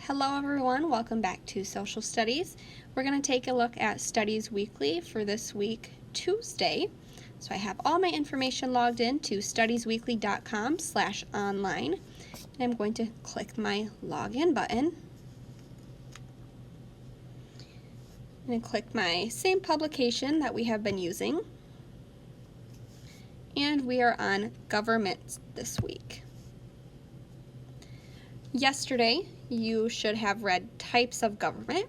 Hello everyone, welcome back to Social Studies. We're going to take a look at Studies Weekly for this week, Tuesday. So I have all my information logged in to studiesweekly.com/online. And I'm going to click my login button. And click my same publication that we have been using. And we are on government this week. Yesterday, you should have read types of government,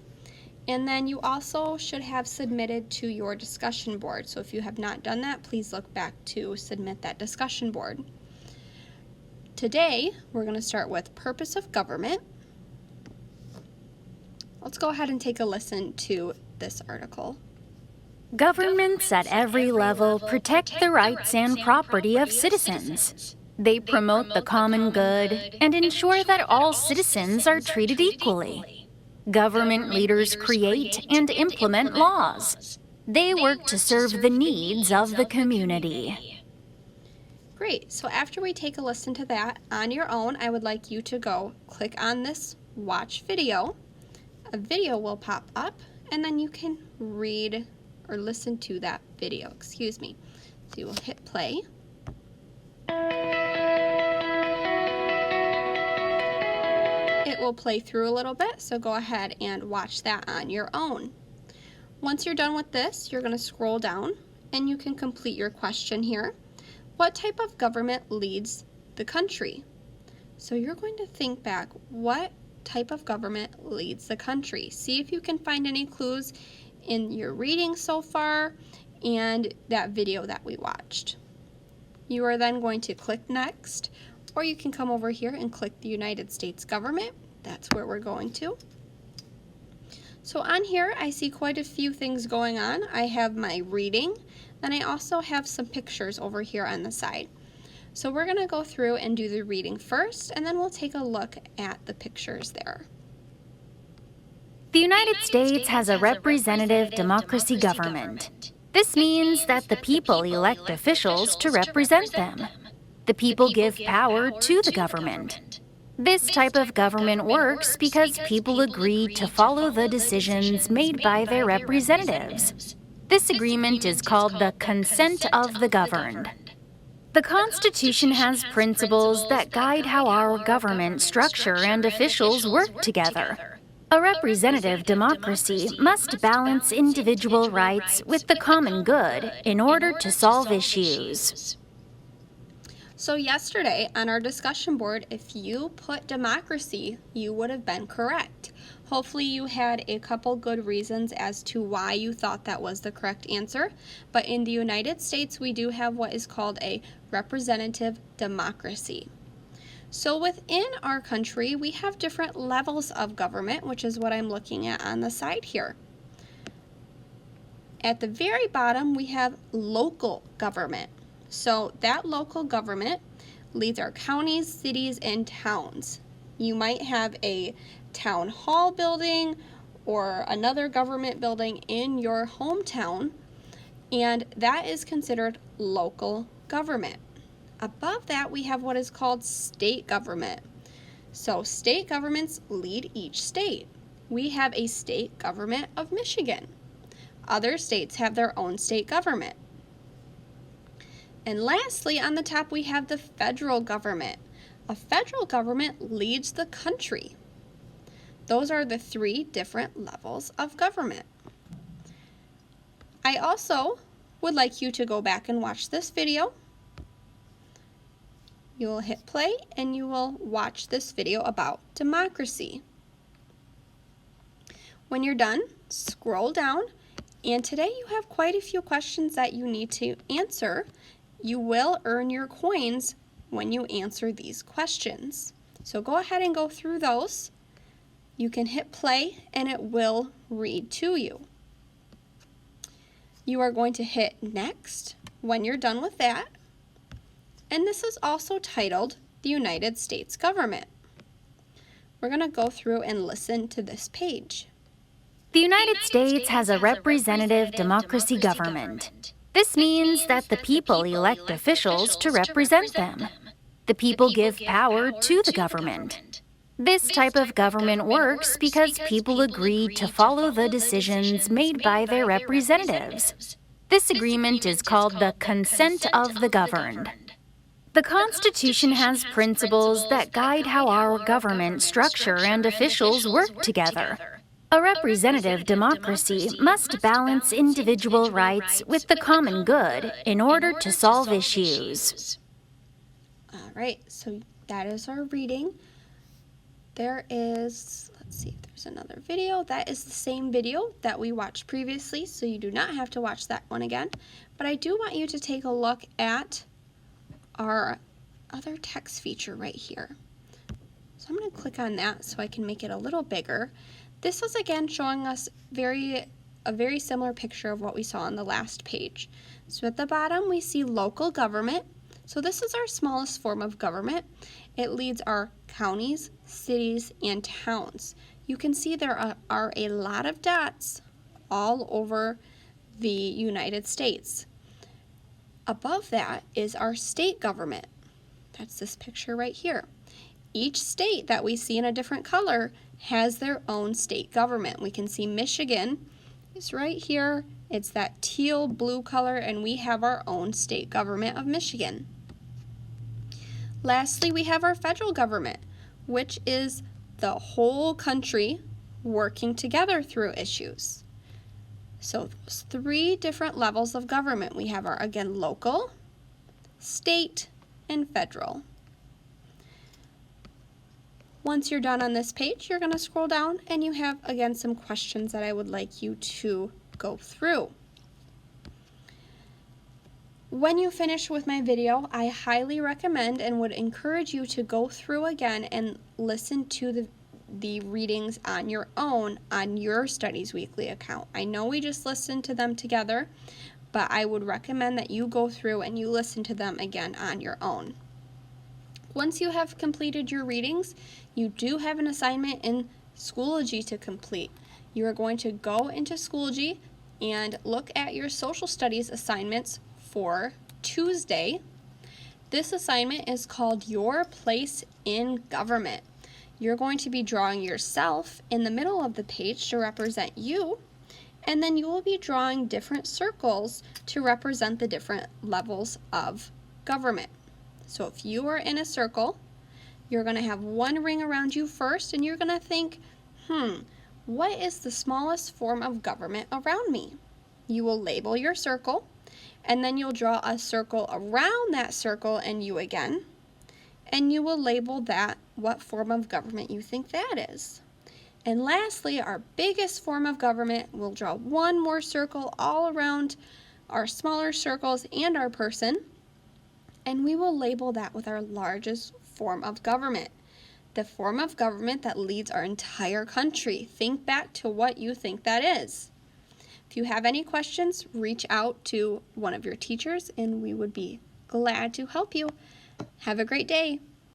and then you also should have submitted to your discussion board. So if you have not done that, please look back to submit that discussion board. Today, we're going to start with purpose of government. Let's go ahead and take a listen to this article. Governments at every level protect the rights and property of citizens. They promote the common good and ensure that all citizens are treated equally. Government leaders create and implement laws. They work to serve the needs of the community. Great, so after we take a listen to that on your own, I would like you to go click on this watch video. A video will pop up, and then you can read or listen to that video, So you will hit play. It will play through a little bit, so go ahead and watch that on your own. Once you're done with this, you're going to scroll down and you can complete your question here. What type of government leads the country? So you're going to think back, what type of government leads the country? See if you can find any clues in your reading so far and that video that we watched. You are then going to click next, or you can come over here and click the United States government. That's where we're going to. So on here, I see quite a few things going on. I have my reading, and I also have some pictures over here on the side. So we're going to go through and do the reading first, and then we'll take a look at the pictures there. The United States has a representative democracy government. This means that the people elect officials to represent them. The people give power to the government. This type of government works because people agree to follow the decisions made by their representatives. This agreement is called the consent of the governed. The Constitution has principles that guide how our government structure and officials work together. A representative democracy must balance individual rights with the common good in order to solve issues. So yesterday on our discussion board, if you put democracy, you would have been correct. Hopefully you had a couple good reasons as to why you thought that was the correct answer. But in the United States, we do have what is called a representative democracy. So within our country, we have different levels of government, which is what I'm looking at on the side here. At the very bottom, we have local government. So that local government leads our counties, cities, and towns. You might have a town hall building or another government building in your hometown, and that is considered local government. Above that, we have what is called state government. So state governments lead each state. We have a state government of Michigan. Other states have their own state government. And lastly, on the top, we have the federal government. A federal government leads the country. Those are the three different levels of government. I also would like you to go back and watch this video. You will hit play and you will watch this video about democracy. When you're done, scroll down, and today you have quite a few questions that you need to answer. You will earn your coins when you answer these questions. So go ahead and go through those. You can hit play and it will read to you. You are going to hit next when you're done with that. And this is also titled the United States Government. We're going to go through and listen to this page. The United States has a representative democracy government. This means that the people elect officials to represent them. The people give power to the government. This type of government works because people agreed to follow the decisions made by their representatives. This agreement is called the consent of the governed. The Constitution has principles that guide how our government structure and officials work together. A representative democracy must balance individual rights with the common good in order to solve issues. All right, so that is our reading. There is, let's see if there's another video. That is the same video that we watched previously, so you do not have to watch that one again. But I do want you to take a look at our other text feature right here. So I'm going to click on that so I can make it a little bigger. This is again showing us a very similar picture of what we saw on the last page. So at the bottom we see local government. So this is our smallest form of government. It leads our counties, cities, and towns. You can see there are a lot of dots all over the United States. Above that is our state government. That's this picture right here. Each state that we see in a different color has their own state government. We can see Michigan is right here. It's that teal blue color, and we have our own state government of Michigan. Lastly, we have our federal government, which is the whole country working together through issues. So those 3 different levels of government. We have our, again, local, state, and federal. Once you're done on this page, you're going to scroll down and you have, again, some questions that I would like you to go through. When you finish with my video, I highly recommend and would encourage you to go through again and listen to the readings on your own on your Studies Weekly account. I know we just listened to them together, but I would recommend that you go through and you listen to them again on your own. Once you have completed your readings, you do have an assignment in Schoology to complete. You are going to go into Schoology and look at your social studies assignments for Tuesday. This assignment is called Your Place in Government. You're going to be drawing yourself in the middle of the page to represent you, and then you will be drawing different circles to represent the different levels of government. So if you are in a circle, you're going to have one ring around you first, and you're going to think, what is the smallest form of government around me? You will label your circle, and then you'll draw a circle around that circle and you again, and you will label that what form of government you think that is. And lastly, our biggest form of government, we'll draw one more circle all around our smaller circles and our person, and we will label that with our largest form of government, the form of government that leads our entire country. Think back to what you think that is. If you have any questions, reach out to one of your teachers and we would be glad to help you. Have a great day.